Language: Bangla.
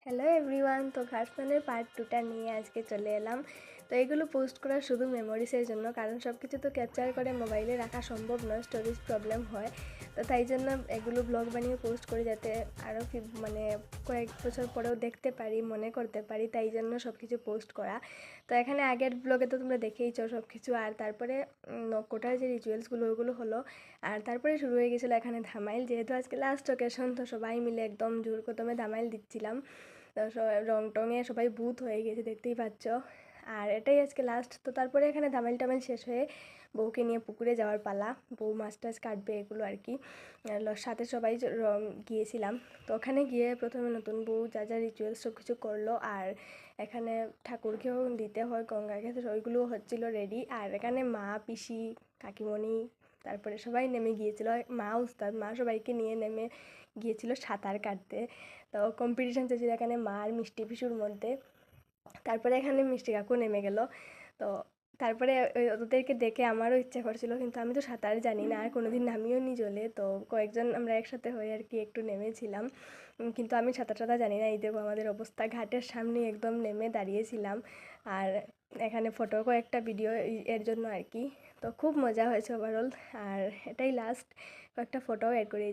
হ্যালো এভরিওয়ান, তো ঘাটসনের পার্ট 2টা নিয়ে আজকে চলে এলাম। তো এগুলো পোস্ট করা শুধু মেমোরিসের জন্য, কারণ সব কিছু তো ক্যাপচার করে মোবাইলে রাখা সম্ভব নয়, স্টোরেজ প্রবলেম হয়। তো তাই জন্য এগুলো ব্লগ বানিয়ে পোস্ট করি, যাতে আরও মানে কয়েক বছর পরেও দেখতে পারি, মনে করতে পারি, তাই জন্য সব কিছু পোস্ট করা। তো এখানে আগের ব্লগে তো তোমরা দেখেইছো সব কিছু। আর তারপরে নকশার যে রিচুয়ালসগুলো ওগুলো হলো। আর তারপরে শুরু হয়ে গেছিলো এখানে ধামাইল, যেহেতু আজকে লাস্ট অকেশন, তো সবাই মিলে একদম জোর কদমে ধামাইল দিচ্ছিলাম। তো রং টঙে সবাই ভূত হয়ে গেছে, দেখতেই পাচ্ছ। আর এটাই আজকে লাস্ট। তো তারপরে এখানে ধামাইল টামাইল শেষ হয়ে বউকে নিয়ে পুকুরে যাওয়ার পালা, বউ মাছ টাছ কাটবে এগুলো আর কি। সাথে সবাই গিয়েছিলাম। তো ওখানে গিয়ে প্রথমে নতুন বউ যা যা রিচুয়ালস সব কিছু করলো, আর এখানে ঠাকুরকেও দিতে হয় গঙ্গাকে, তো ওইগুলো হচ্ছিলো রেডি। আর এখানে মা, পিসি, কাকিমণি, তারপরে সবাই নেমে গিয়েছিল। মা উস্তাদ, মা সবাইকে নিয়ে নেমে গিয়েছিল সাঁতার কাটতে। তো কম্পিটিশান চলছিল এখানে মা আর মিষ্টি পিসুর মধ্যে। তারপরে এখানে মিষ্টি কাকু নেমে গেল। তো তারপরে ওদেরকে দেখে আমারও ইচ্ছা করছিল, কিন্তু আমি তো সাঁতার জানি না আর কোনোদিন নামিও নি জলে। তো কয়েকজন আমরা একসাথে হয়ে আর কি একটু নেমেছিলাম, কিন্তু আমি সাঁতার টাতার জানি না। এই দেখো আমাদের অবস্থা, ঘাটের সামনে একদম নেমে দাঁড়িয়েছিলাম। আর এখানে ফটো কয়েকটা ভিডিও এর জন্য আর কি। তো খুব মজা হয়েছে ওভারঅল। আর এটাই লাস্ট, কয়েকটা ফটোও অ্যাড করেছি।